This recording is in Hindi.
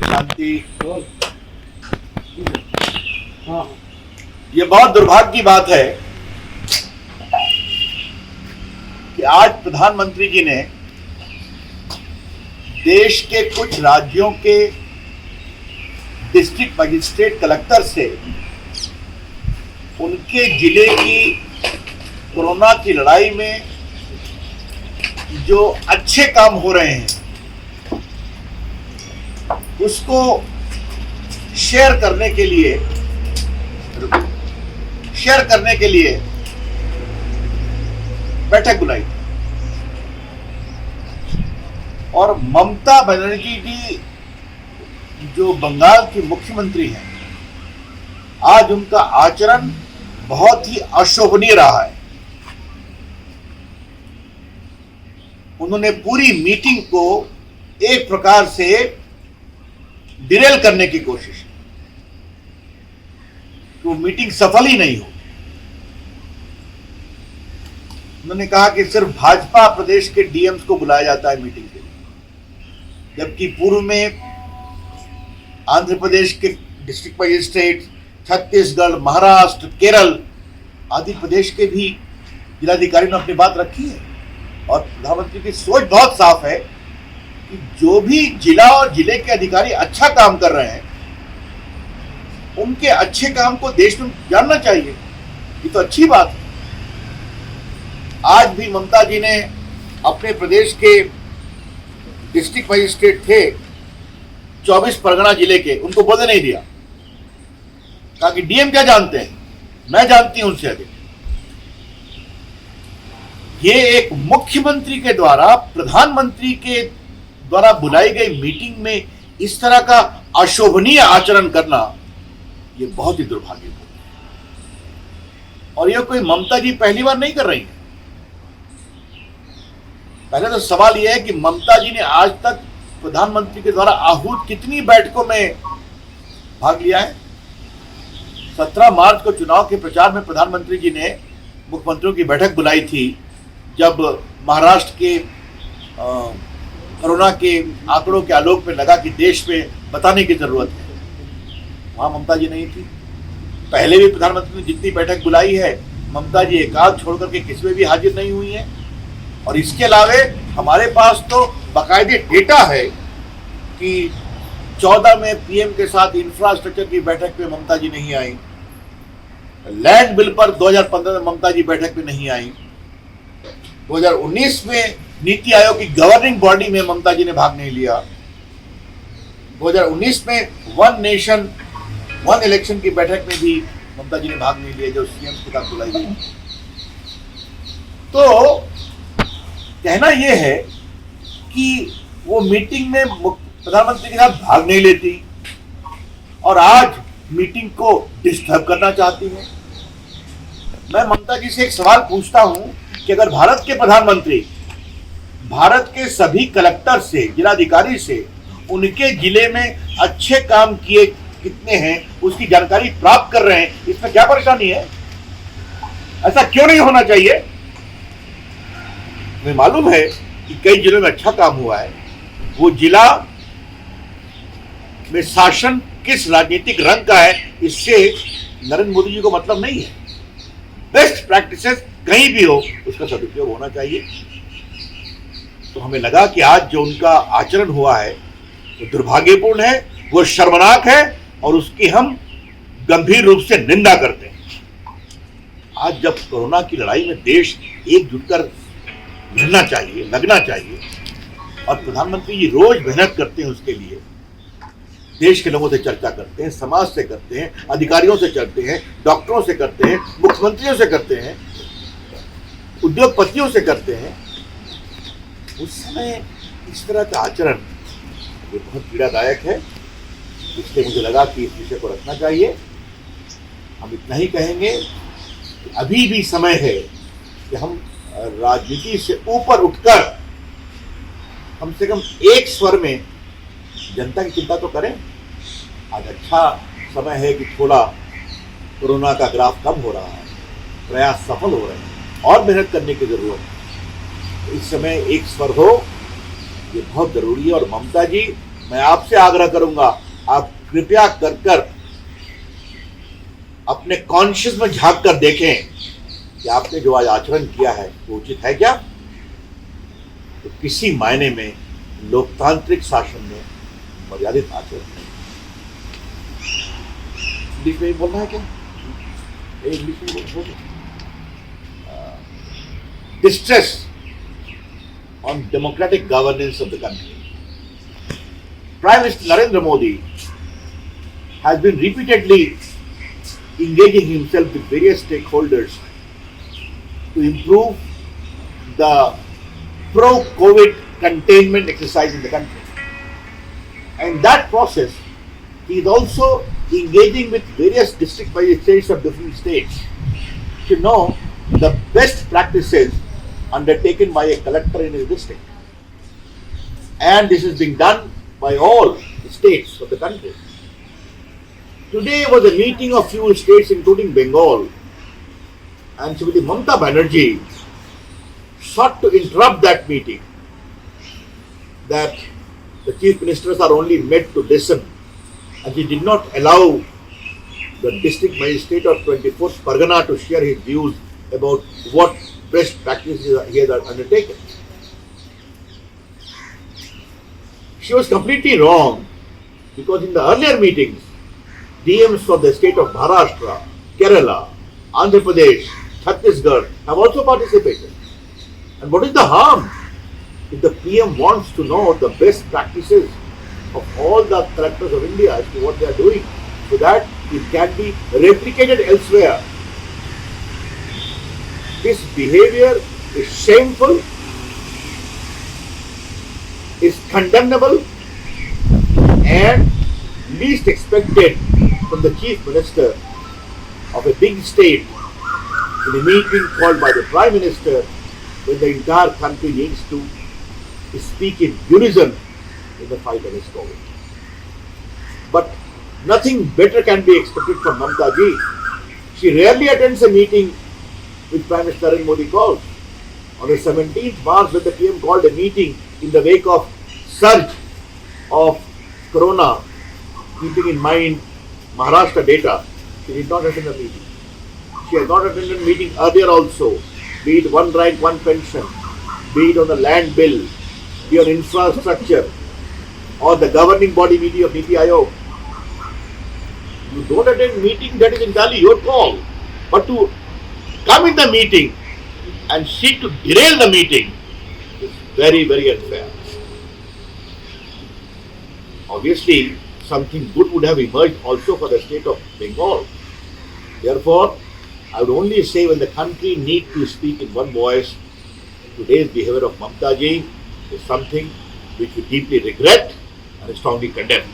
शांति। ये बहुत दुर्भाग्य की बात है कि आज प्रधानमंत्री जी ने देश के कुछ राज्यों के डिस्ट्रिक्ट मजिस्ट्रेट कलेक्टर से उनके जिले की कोरोना की लड़ाई में जो अच्छे काम हो रहे हैं उसको शेयर करने के लिए बैठक बुलाई और ममता बनर्जी जी जो बंगाल की मुख्यमंत्री हैं, आज उनका आचरण बहुत ही अशोभनीय रहा है। उन्होंने पूरी मीटिंग को एक प्रकार से डिरेल करने की कोशिश की, तो मीटिंग सफल ही नहीं हो। उन्होंने कहा कि सिर्फ भाजपा प्रदेश के डीएम्स को बुलाया जाता है मीटिंग के लिए, जबकि पूर्व में आंध्र प्रदेश के डिस्ट्रिक्ट मजिस्ट्रेट, छत्तीसगढ़, महाराष्ट्र, केरल आदि प्रदेश के भी जिलाधिकारी ने अपनी बात रखी है। और प्रधानमंत्री की सोच बहुत साफ है कि जो भी जिला और जिले के अधिकारी अच्छा काम कर रहे हैं उनके अच्छे काम को देश में जानना चाहिए। ये तो अच्छी बात है। आज भी ममता जी ने अपने प्रदेश के डिस्ट्रिक्ट मजिस्ट्रेट थे 24 परगना जिले के, उनको बोलने नहीं दिया। कहा कि डीएम क्या जानते हैं, मैं जानती हूं उनसे अधिक। ये एक मुख्यमंत्री के द्वारा प्रधानमंत्री के द्वारा बुलाई गई मीटिंग में इस तरह का अशोभनीय आचरण करना ये बहुत ही दुर्भाग्यपूर्ण है। और ये कोई ममता जी पहली बार नहीं कर रही है। पहले तो सवाल यह है कि ममता जी ने आज तक प्रधानमंत्री के द्वारा आहूत कितनी बैठकों में भाग लिया है। 17 मार्च को चुनाव के प्रचार में प्रधानमंत्री जी ने मुख्यमंत्रियों की बैठक बुलाई थी, जब महाराष्ट्र के कोरोना के आंकड़ों के आलोक में लगा कि देश में बताने की जरूरत है। वहां ममता जी नहीं थी। पहले भी प्रधानमंत्री ने जितनी बैठक बुलाई है, ममता जी एकाध छोड़कर के किसी में भी हाजिर नहीं हुई है। और इसके अलावे हमारे पास तो बाकायदे डेटा है कि 14 में पीएम के साथ इंफ्रास्ट्रक्चर की बैठक में ममता जी नहीं आई। लैंड बिल पर 2015 में ममता जी बैठक में नहीं आई। 2019 में नीति आयोग की गवर्निंग बॉडी में ममता जी ने भाग नहीं लिया। 2019 में वन नेशन वन इलेक्शन की बैठक में भी ममता जी ने भाग नहीं लिया, जो सीएम के साथ बुलाई गई। तो कहना यह है कि वो मीटिंग में प्रधानमंत्री के साथ भाग नहीं लेती और आज मीटिंग को डिस्टर्ब करना चाहती है। मैं ममता जी से एक सवाल पूछता हूं कि अगर भारत के प्रधानमंत्री भारत के सभी कलेक्टर से, जिलाधिकारी से उनके जिले में अच्छे काम किए कितने हैं उसकी जानकारी प्राप्त कर रहे हैं, इसमें क्या परेशानी है? ऐसा क्यों नहीं होना चाहिए? हमें मालूम है कि कई जिलों में अच्छा काम हुआ है। वो जिला में शासन किस राजनीतिक रंग का है, इससे नरेंद्र मोदी जी को मतलब नहीं है। बेस्ट प्रैक्टिसेस कहीं भी हो उसका सदुपयोग होना चाहिए। तो हमें लगा कि आज जो उनका आचरण हुआ है वो दुर्भाग्यपूर्ण है, वो शर्मनाक है और उसकी हम गंभीर रूप से निंदा करते हैं। आज जब कोरोना की लड़ाई में देश एकजुट कर लड़ना चाहिए, लगना चाहिए, और प्रधानमंत्री जी रोज मेहनत करते हैं उसके लिए, देश के लोगों से चर्चा करते हैं, समाज से करते हैं, अधिकारियों से करते हैं, डॉक्टरों से करते हैं, मुख्यमंत्रियों से करते हैं, उद्योगपतियों से करते हैं, उस समय इस तरह का आचरण ये बहुत पीड़ादायक है। इसलिए मुझे लगा कि इस विषय को रखना चाहिए। हम इतना ही कहेंगे कि अभी भी समय है कि हम राजनीति से ऊपर उठकर कम से कम एक स्वर में जनता की चिंता तो करें। आज अच्छा समय है कि थोड़ा कोरोना का ग्राफ कम हो रहा है, प्रयास सफल हो रहे हैं और मेहनत करने की जरूरत है। इस समय एक स्वर हो ये बहुत जरूरी है। और ममता जी, मैं आपसे आग्रह करूंगा, आप कृपया कर कर अपने कॉन्शियस में झांक कर देखें कि आपने जो आज आचरण किया है वो उचित है क्या। तो किसी मायने में लोकतांत्रिक शासन में मर्यादित आचरण है। इंग्लिश में बोलना है क्या? इंग्लिश में बोल distress on democratic governance of the country. Prime Minister Narendra Modi has been repeatedly engaging himself with various stakeholders to improve the pro-COVID containment exercise in the country. And in that process, he is also engaging with various district magistrates of different states to know the best practices undertaken by a collector in his district. And this is being done by all the states of the country. Today was a meeting of few states including Bengal, and Srimati Mamata Banerjee sought to interrupt that meeting, that the chief ministers are only met to listen, and she did not allow the district magistrate of 24th Pargana to share his views about what best practices he has undertaken. She was completely wrong, because in the earlier meetings, DMs from the state of Maharashtra, Kerala, Andhra Pradesh, Chhattisgarh have also participated. And what is the harm if the PM wants to know the best practices of all the collectors of India as to what they are doing, so that it can be replicated elsewhere? This behavior is shameful, is condemnable, and least expected from the chief minister of a big state in a meeting called by the Prime Minister, when the entire country needs to speak in unison in the fight against COVID. But nothing better can be expected from Mamata ji. She rarely attends a meeting which Prime Minister Narendra Modi calls. On the 17th March, when the PM called a meeting in the wake of surge of corona, keeping in mind Maharashtra data, she did not attend the meeting. She has not attended a meeting earlier also, be it one rank, one pension, be it on the land bill, be on infrastructure, or the governing body meeting of Niti Aayog. You don't attend meeting, that is entirely your call. But to come in the meeting and seek to derail the meeting is very, very unfair. Obviously, something good would have emerged also for the state of Bengal. Therefore, I would only say, when the country needs to speak in one voice, today's behavior of Mamata ji is something which we deeply regret and strongly condemn.